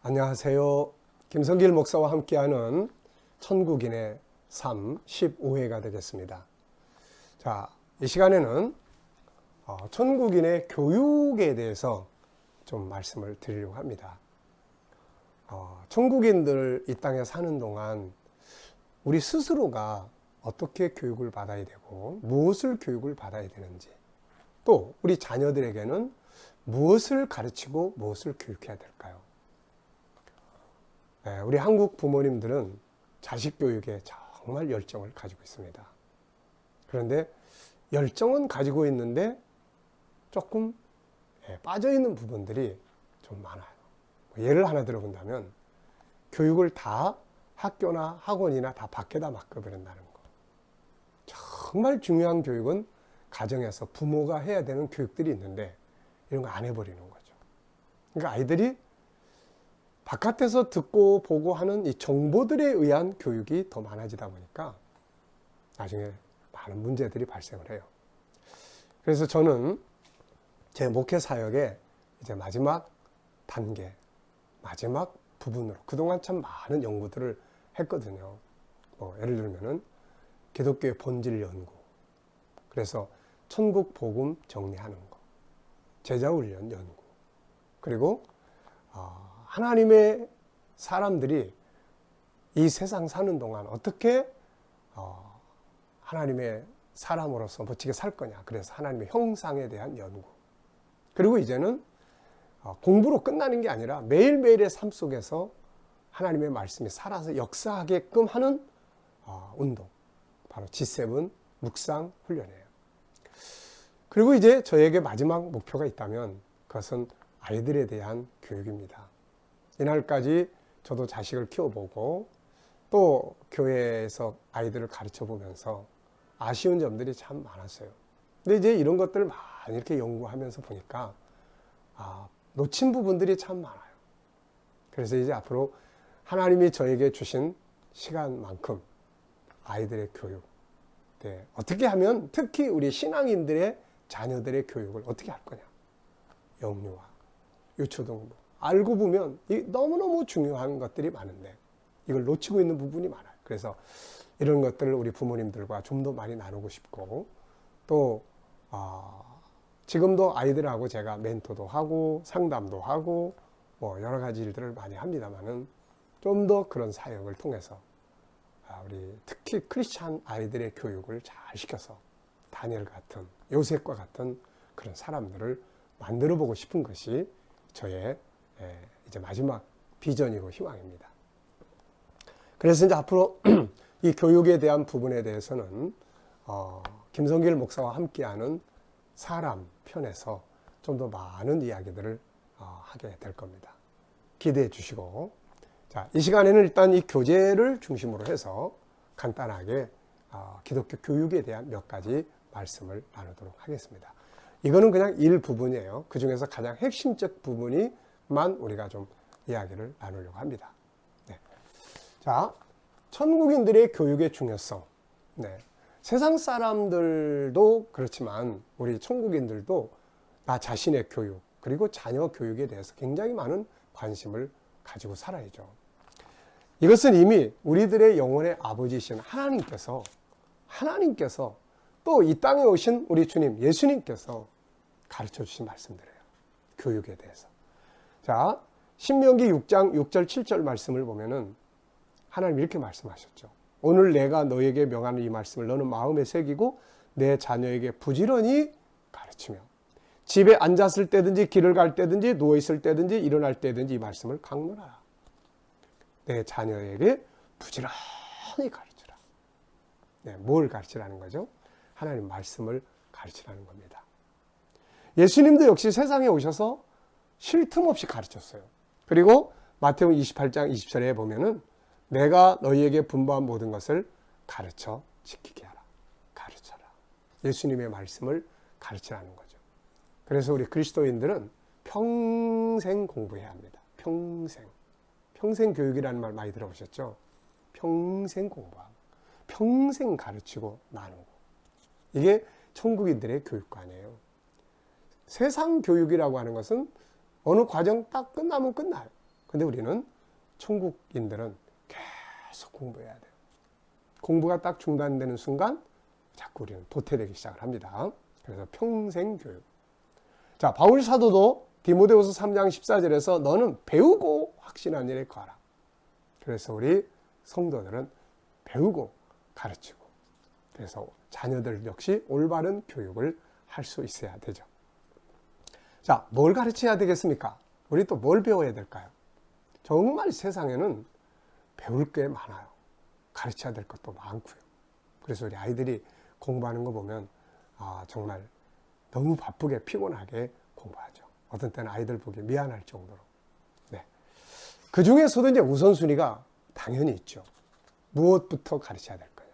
안녕하세요. 김성길 목사와 함께하는 천국인의 삶 15회가 되겠습니다. 자, 이 시간에는 천국인의 교육에 대해서 좀 말씀을 드리려고 합니다. 천국인들 이 땅에 사는 동안 우리 스스로가 어떻게 교육을 받아야 되고 무엇을 교육을 받아야 되는지, 또 우리 자녀들에게는 무엇을 가르치고 무엇을 교육해야 될까요? 우리 한국 부모님들은 자식 교육에 정말 열정을 가지고 있습니다. 그런데 열정은 가지고 있는데 조금 빠져있는 부분들이 좀 많아요. 예를 하나 들어본다면 교육을 다 학교나 학원이나 다 밖에다 맡겨버린다는 거. 정말 중요한 교육은 가정에서 부모가 해야 되는 교육들이 있는데 이런 거 안 해버리는 거죠. 그러니까 아이들이 바깥에서 듣고 보고 하는 이 정보들에 의한 교육이 더 많아지다 보니까 나중에 많은 문제들이 발생을 해요. 그래서 저는 제 목회 사역의 이제 마지막 단계, 마지막 부분으로 그동안 참 많은 연구들을 했거든요. 예를 들면은 기독교의 본질 연구, 그래서 천국 복음 정리하는 거, 제자 훈련 연구, 그리고 하나님의 사람들이 이 세상 사는 동안 어떻게 하나님의 사람으로서 멋지게 살 거냐. 그래서 하나님의 형상에 대한 연구. 그리고 이제는 공부로 끝나는 게 아니라 매일매일의 삶 속에서 하나님의 말씀이 살아서 역사하게끔 하는 운동. 바로 G7 묵상 훈련이에요. 그리고 이제 저에게 마지막 목표가 있다면 그것은 아이들에 대한 교육입니다. 이날까지 저도 자식을 키워보고 또 교회에서 아이들을 가르쳐 보면서 아쉬운 점들이 참 많았어요. 근데 이제 이런 것들을 많이 이렇게 연구하면서 보니까 놓친 부분들이 참 많아요. 그래서 이제 앞으로 하나님이 저에게 주신 시간만큼 아이들의 교육, 어떻게 하면 특히 우리 신앙인들의 자녀들의 교육을 어떻게 할 거냐. 영유아, 유초등부. 알고 보면 너무너무 중요한 것들이 많은데 이걸 놓치고 있는 부분이 많아요. 그래서 이런 것들을 우리 부모님들과 좀 더 많이 나누고 싶고, 또 지금도 아이들하고 제가 멘토도 하고 상담도 하고 여러 가지 일들을 많이 합니다만은 좀 더 그런 사역을 통해서 우리 특히 크리스찬 아이들의 교육을 잘 시켜서 다니엘 같은, 요셉과 같은 그런 사람들을 만들어 보고 싶은 것이 저의 이제 마지막 비전이고 희망입니다. 그래서 이제 앞으로 이 교육에 대한 부분에 대해서는 김성길 목사와 함께하는 사람 편에서 좀 더 많은 이야기들을 하게 될 겁니다. 기대해 주시고, 자, 이 시간에는 일단 이 교재를 중심으로 해서 간단하게 기독교 교육에 대한 몇 가지 말씀을 나누도록 하겠습니다. 이거는 그냥 일부분이에요. 그 중에서 가장 핵심적 부분이만 우리가 좀 이야기를 나누려고 합니다. 자, 천국인들의 교육의 중요성. 세상 사람들도 그렇지만 우리 천국인들도 나 자신의 교육, 그리고 자녀 교육에 대해서 굉장히 많은 관심을 가지고 살아야죠. 이것은 이미 우리들의 영혼의 아버지이신 하나님께서 또 이 땅에 오신 우리 주님 예수님께서 가르쳐 주신 말씀들이에요. 교육에 대해서. 자, 신명기 6장 6절 7절 말씀을 보면은 하나님 이렇게 말씀하셨죠. 오늘 내가 너에게 명하는 이 말씀을 너는 마음에 새기고 내 자녀에게 부지런히 가르치며 집에 앉았을 때든지 길을 갈 때든지 누워있을 때든지 일어날 때든지 이 말씀을 강론하라. 내 자녀에게 부지런히 가르치라. 뭘 가르치라는 거죠? 하나님 말씀을 가르치라는 겁니다. 예수님도 역시 세상에 오셔서 쉴 틈 없이 가르쳤어요. 그리고 마태복음 28장 20절에 보면은 내가 너희에게 분부한 모든 것을 가르쳐 지키게 하라. 가르쳐라. 예수님의 말씀을 가르치라는 거죠. 그래서 우리 그리스도인들은 평생 공부해야 합니다. 평생. 평생 교육이라는 말 많이 들어보셨죠? 평생 공부하고 평생 가르치고 나누고 이게 천국인들의 교육관이에요. 세상 교육이라고 하는 것은 어느 과정 딱 끝나면 끝나요. 근데 우리는 천국인들은 계속 공부해야 돼요. 공부가 딱 중단되는 순간 자꾸 우리는 도태되기 시작을 합니다. 그래서 평생 교육. 자, 바울 사도도 디모데후서 3장 14절에서 너는 배우고 확신한 일에 거하라. 그래서 우리 성도들은 배우고 가르치고, 그래서 자녀들 역시 올바른 교육을 할 수 있어야 되죠. 자, 뭘 가르쳐야 되겠습니까? 우리 또 뭘 배워야 될까요? 정말 세상에는 배울 게 많아요. 가르쳐야 될 것도 많고요. 그래서 우리 아이들이 공부하는 거 보면 정말 너무 바쁘게 피곤하게 공부하죠. 어떤 때는 아이들 보기 미안할 정도로. 네. 그 중에서도 이제 우선순위가 당연히 있죠. 무엇부터 가르쳐야 될 거냐.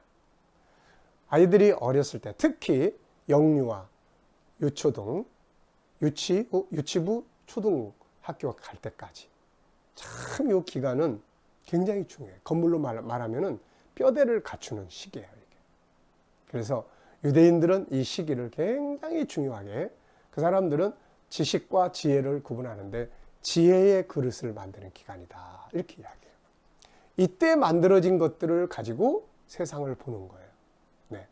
아이들이 어렸을 때 특히 영유아, 유초등, 유치부, 초등학교 갈 때까지 참 이 기간은 굉장히 중요해요. 건물로 말하면은 뼈대를 갖추는 시기예요. 이게. 그래서 유대인들은 이 시기를 굉장히 중요하게, 그 사람들은 지식과 지혜를 구분하는데 지혜의 그릇을 만드는 기간이다, 이렇게 이야기해요. 이때 만들어진 것들을 가지고 세상을 보는 거예요. 네.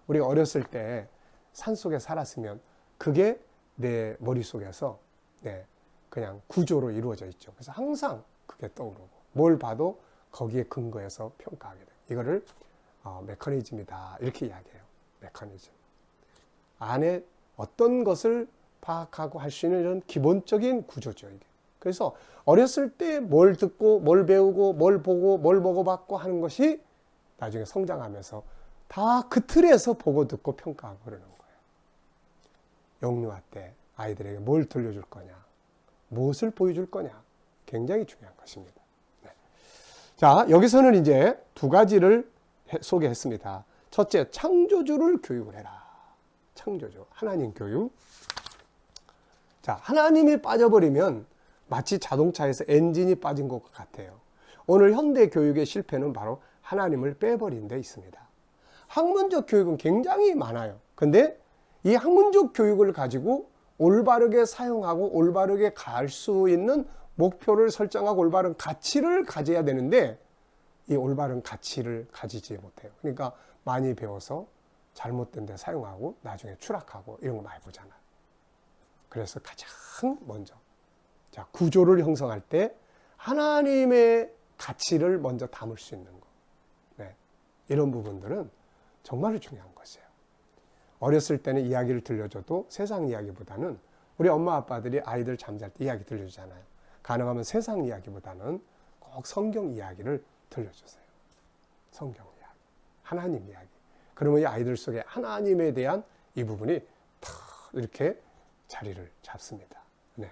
우리 어렸을 때 산속에 살았으면 그게 내 머릿속에서 그냥 구조로 이루어져 있죠. 그래서 항상 그게 떠오르고 뭘 봐도 거기에 근거해서 평가하게 돼요. 이거를 메커니즘이다, 이렇게 이야기해요. 메커니즘. 안에 어떤 것을 파악하고 할 수 있는 이런 기본적인 구조죠, 이게. 그래서 어렸을 때 뭘 듣고 뭘 배우고 뭘 보고 뭘 먹어봤고 하는 것이 나중에 성장하면서 다 그 틀에서 보고 듣고 평가하고 그러는 거예요. 영유아 때 아이들에게 뭘 들려줄 거냐, 무엇을 보여줄 거냐, 굉장히 중요한 것입니다. 네. 자, 여기서는 이제 두 가지를 소개했습니다. 첫째, 창조주를 교육을 해라. 창조주, 하나님 교육. 자, 하나님이 빠져버리면 마치 자동차에서 엔진이 빠진 것 같아요. 오늘 현대 교육의 실패는 바로 하나님을 빼버린 데 있습니다. 학문적 교육은 굉장히 많아요. 근데 이 학문적 교육을 가지고 올바르게 사용하고 올바르게 갈 수 있는 목표를 설정하고 올바른 가치를 가져야 되는데 이 올바른 가치를 가지지 못해요. 그러니까 많이 배워서 잘못된 데 사용하고 나중에 추락하고 이런 거 많이 보잖아요. 그래서 가장 먼저 구조를 형성할 때 하나님의 가치를 먼저 담을 수 있는 거. 네. 이런 부분들은 정말 중요한 것이에요. 어렸을 때는 이야기를 들려줘도 세상 이야기보다는 우리 엄마 아빠들이 아이들 잠잘 때 이야기 들려주잖아요. 가능하면 세상 이야기보다는 꼭 성경 이야기를 들려주세요. 성경 이야기, 하나님 이야기. 그러면 이 아이들 속에 하나님에 대한 이 부분이 탁 이렇게 자리를 잡습니다. 네.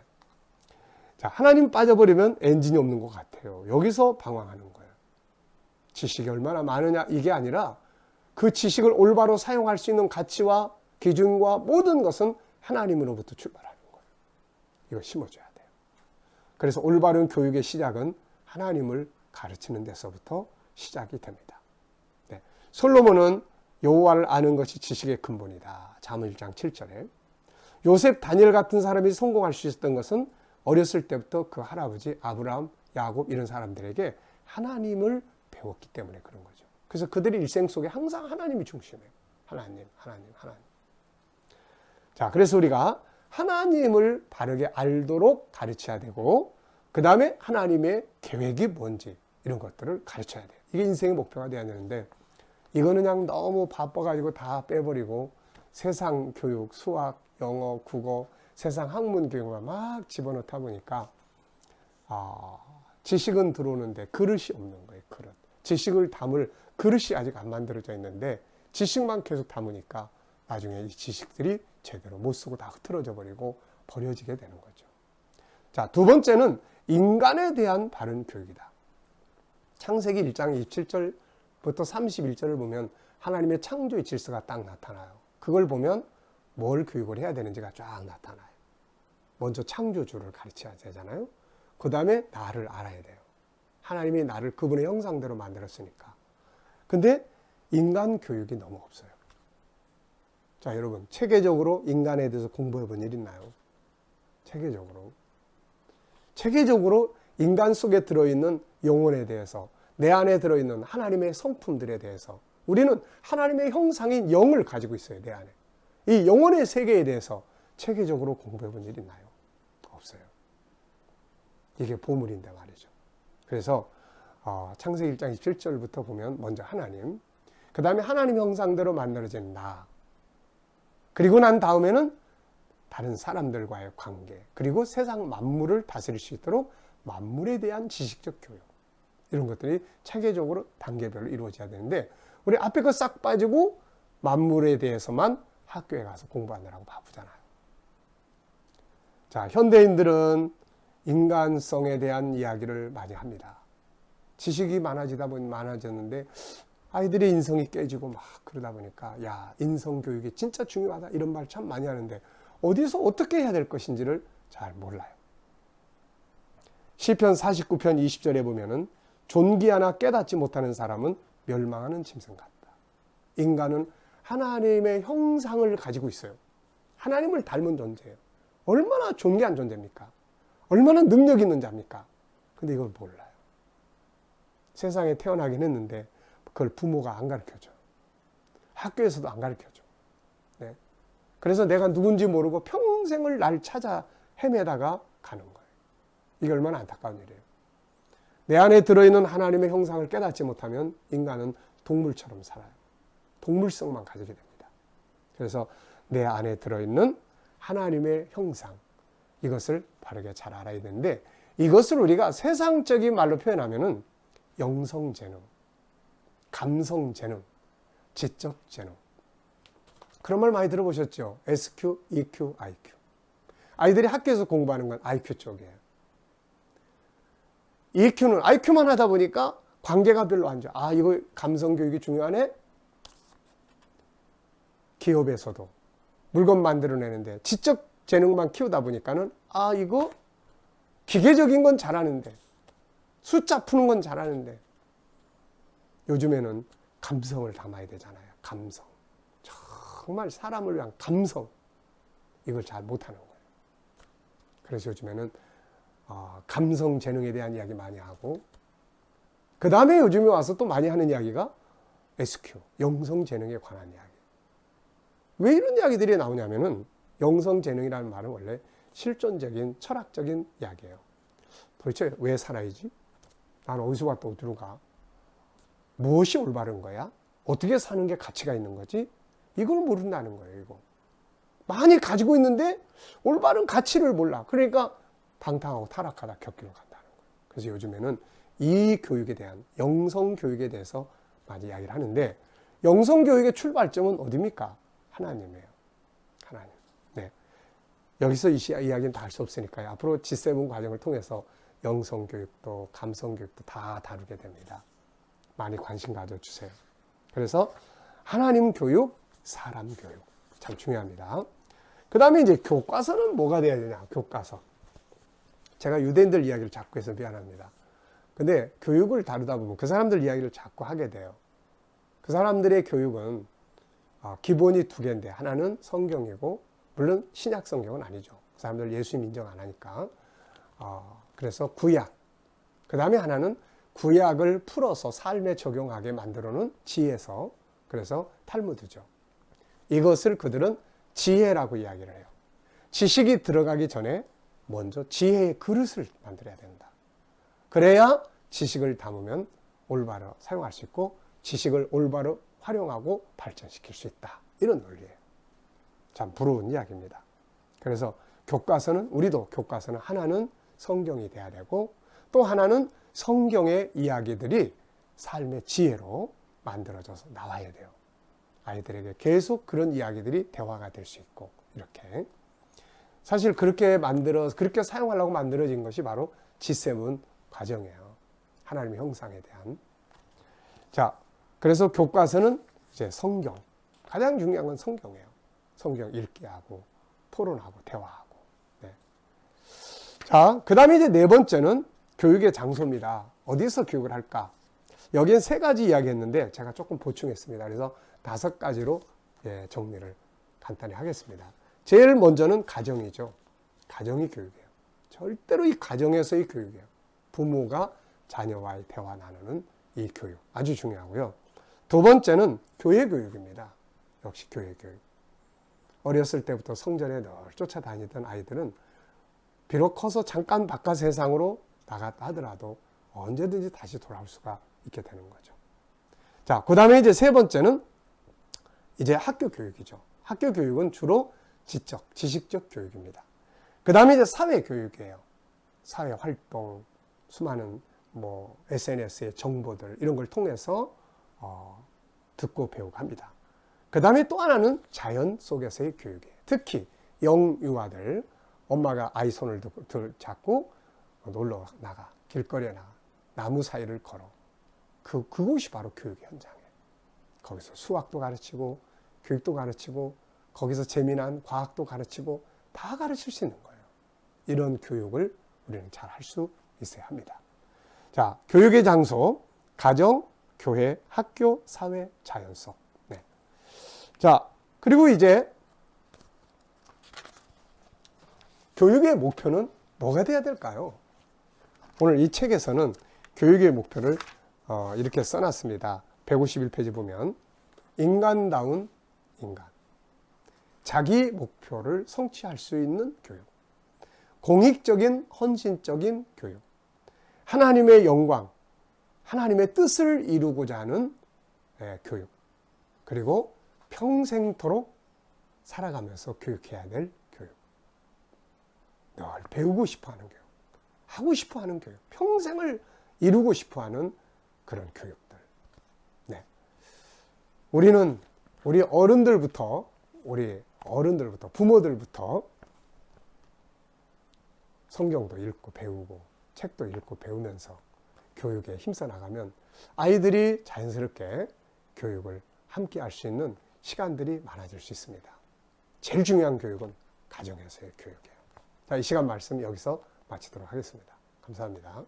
자, 하나님 빠져버리면 엔진이 없는 것 같아요. 여기서 방황하는 거예요. 지식이 얼마나 많으냐, 이게 아니라 그 지식을 올바로 사용할 수 있는 가치와 기준과 모든 것은 하나님으로부터 출발하는 거예요. 이거 심어줘야 돼요. 그래서 올바른 교육의 시작은 하나님을 가르치는 데서부터 시작이 됩니다. 네. 솔로몬은 여호와를 아는 것이 지식의 근본이다. 잠언 1장 7절에. 요셉, 다니엘 같은 사람이 성공할 수 있었던 것은 어렸을 때부터 그 할아버지 아브라함, 야곱 이런 사람들에게 하나님을 배웠기 때문에 그런 거죠. 그래서 그들의 일생 속에 항상 하나님이 중심이에요. 하나님. 자, 그래서 우리가 하나님을 바르게 알도록 가르쳐야 되고, 그 다음에 하나님의 계획이 뭔지 이런 것들을 가르쳐야 돼요. 이게 인생의 목표가 되어야 되는데, 이거는 그냥 너무 바빠가지고 다 빼버리고 세상 교육, 수학, 영어, 국어, 세상 학문 교육만 막 집어넣다 보니까 지식은 들어오는데 그릇이 없는 거예요. 그릇. 지식을 담을 그릇이 아직 안 만들어져 있는데 지식만 계속 담으니까 나중에 이 지식들이 제대로 못 쓰고 다 흐트러져 버리고 버려지게 되는 거죠. 자, 두 번째는 인간에 대한 바른 교육이다. 창세기 1장 27절부터 31절을 보면 하나님의 창조의 질서가 딱 나타나요. 그걸 보면 뭘 교육을 해야 되는지가 쫙 나타나요. 먼저 창조주를 가르쳐야 되잖아요. 그 다음에 나를 알아야 돼요. 하나님이 나를 그분의 형상대로 만들었으니까. 근데 인간 교육이 너무 없어요. 자, 여러분, 체계적으로 인간에 대해서 공부해 본 일 있나요? 체계적으로 인간 속에 들어있는 영혼에 대해서, 내 안에 들어있는 하나님의 성품들에 대해서, 우리는 하나님의 형상인 영을 가지고 있어요, 내 안에. 이 영혼의 세계에 대해서 체계적으로 공부해 본 일 있나요? 없어요. 이게 보물인데 말이죠. 그래서 창세기 1장 17절부터 보면 먼저 하나님, 그 다음에 하나님 형상대로 만들어진 나, 그리고 난 다음에는 다른 사람들과의 관계, 그리고 세상 만물을 다스릴 수 있도록 만물에 대한 지식적 교육, 이런 것들이 체계적으로 단계별로 이루어져야 되는데, 우리 앞에 거 싹 빠지고 만물에 대해서만 학교에 가서 공부하느라고 바쁘잖아요. 자, 현대인들은 인간성에 대한 이야기를 많이 합니다. 지식이 많아지다 보니 많아졌는데 아이들의 인성이 깨지고 막 그러다 보니까, 야, 인성 교육이 진짜 중요하다, 이런 말 참 많이 하는데 어디서 어떻게 해야 될 것인지를 잘 몰라요. 시편 49편 20절에 보면은 존귀 하나 깨닫지 못하는 사람은 멸망하는 짐승 같다. 인간은 하나님의 형상을 가지고 있어요. 하나님을 닮은 존재예요. 얼마나 존귀한 존재입니까? 얼마나 능력 있는 자입니까? 근데 이걸 몰라요. 세상에 태어나긴 했는데 그걸 부모가 안 가르쳐줘. 학교에서도 안 가르쳐줘. 네. 그래서 내가 누군지 모르고 평생을 날 찾아 헤매다가 가는 거예요. 이게 얼마나 안타까운 일이에요. 내 안에 들어있는 하나님의 형상을 깨닫지 못하면 인간은 동물처럼 살아요. 동물성만 가지게 됩니다. 그래서 내 안에 들어있는 하나님의 형상, 이것을 바르게 잘 알아야 되는데, 이것을 우리가 세상적인 말로 표현하면은 영성재능, 감성재능, 지적재능, 그런 말 많이 들어보셨죠? SQ, EQ, IQ. 아이들이 학교에서 공부하는 건 IQ 쪽이에요. EQ는 IQ만 하다 보니까 관계가 별로 안 좋아. 아, 이거 감성교육이 중요하네? 기업에서도 물건 만들어내는데 지적 재능만 키우다 보니까는, 아, 이거 기계적인 건 잘하는데, 숫자 푸는 건 잘하는데, 요즘에는 감성을 담아야 되잖아요. 감성. 정말 사람을 위한 감성. 이걸 잘 못하는 거예요. 그래서 요즘에는 감성 재능에 대한 이야기 많이 하고, 그 다음에 요즘에 와서 또 많이 하는 이야기가 SQ, 영성 재능에 관한 이야기. 왜 이런 이야기들이 나오냐면은, 영성 재능이라는 말은 원래 실존적인 철학적인 이야기예요. 도대체 왜 살아야지? 난 어디서 왔다 어디로 가? 무엇이 올바른 거야? 어떻게 사는 게 가치가 있는 거지? 이걸 모른다는 거예요, 이거. 많이 가지고 있는데 올바른 가치를 몰라. 그러니까 방탕하고 타락하다 격기로 간다는 거예요. 그래서 요즘에는 이 교육에 대한, 영성 교육에 대해서 많이 이야기를 하는데, 영성 교육의 출발점은 어디입니까? 하나님이에요. 하나님. 네. 여기서 이 이야기는 다 할 수 없으니까요. 앞으로 G7 과정을 통해서 영성 교육도 감성 교육도 다 다루게 됩니다. 많이 관심 가져주세요. 그래서 하나님 교육, 사람 교육 참 중요합니다. 그 다음에 이제 교과서는 뭐가 돼야 되냐? 교과서. 제가 유대인들 이야기를 자꾸 해서 미안합니다. 근데 교육을 다루다 보면 그 사람들 이야기를 자꾸 하게 돼요. 그 사람들의 교육은 기본이 두 개인데, 하나는 성경이고, 물론 신약 성경은 아니죠. 그 사람들 예수님 인정 안 하니까. 그래서 구약. 그 다음에 하나는 구약을 풀어서 삶에 적용하게 만들어놓은 지혜서. 그래서 탈무드죠. 이것을 그들은 지혜라고 이야기를 해요. 지식이 들어가기 전에 먼저 지혜의 그릇을 만들어야 된다. 그래야 지식을 담으면 올바로 사용할 수 있고, 지식을 올바로 활용하고 발전시킬 수 있다. 이런 논리예요. 참 부러운 이야기입니다. 그래서 교과서는, 우리도 교과서는 하나는 성경이 돼야 되고, 또 하나는 성경의 이야기들이 삶의 지혜로 만들어져서 나와야 돼요. 아이들에게 계속 그런 이야기들이 대화가 될 수 있고, 이렇게. 사실 그렇게 사용하려고 만들어진 것이 바로 G7 과정이에요. 하나님의 형상에 대한. 자, 그래서 교과서는 이제 성경. 가장 중요한 건 성경이에요. 성경 읽기 하고, 토론하고, 대화하고. 네. 자, 그 다음에 이제 네 번째는 교육의 장소입니다. 어디서 교육을 할까? 여기엔 세 가지 이야기 했는데, 제가 조금 보충했습니다. 그래서 5가지로 정리를 간단히 하겠습니다. 제일 먼저는 가정이죠. 가정이 교육이에요. 절대로 이 가정에서의 교육이에요. 부모가 자녀와의 대화 나누는 이 교육 아주 중요하고요. 두 번째는 교회 교육입니다. 역시 교회 교육. 어렸을 때부터 성전에 늘 쫓아다니던 아이들은 비록 커서 잠깐 바깥 세상으로 나갔다 하더라도 언제든지 다시 돌아올 수가 있게 되는 거죠. 자, 그 다음에 이제 세 번째는 이제 학교 교육이죠. 학교 교육은 주로 지적, 지식적 교육입니다. 그 다음에 이제 사회 교육이에요. 사회 활동, 수많은 SNS의 정보들 이런 걸 통해서 듣고 배우고 합니다. 그 다음에 또 하나는 자연 속에서의 교육이에요. 특히 영유아들, 엄마가 아이 손을 잡고 놀러 나가, 길거리에 나가, 나무 사이를 걸어. 그곳이 바로 교육의 현장이에요. 거기서 수학도 가르치고, 교육도 가르치고, 거기서 재미난 과학도 가르치고, 다 가르칠 수 있는 거예요. 이런 교육을 우리는 잘 할 수 있어야 합니다. 자, 교육의 장소, 가정, 교회, 학교, 사회, 자연속. 네. 자, 그리고 이제 교육의 목표는 뭐가 돼야 될까요? 오늘 이 책에서는 교육의 목표를 이렇게 써놨습니다. 151페이지 보면 인간다운 인간, 자기 목표를 성취할 수 있는 교육, 공익적인 헌신적인 교육, 하나님의 영광, 하나님의 뜻을 이루고자 하는 교육, 그리고 평생토록 살아가면서 교육해야 될 교육, 늘 배우고 싶어하는 교육, 하고 싶어하는 교육, 평생을 이루고 싶어하는 그런 교육들. 네, 우리 어른들부터 부모들부터 성경도 읽고 배우고 책도 읽고 배우면서 교육에 힘써 나가면 아이들이 자연스럽게 교육을 함께 할 수 있는 시간들이 많아질 수 있습니다. 제일 중요한 교육은 가정에서의 교육이에요. 자, 이 시간 말씀 여기서 마치도록 하겠습니다. 감사합니다.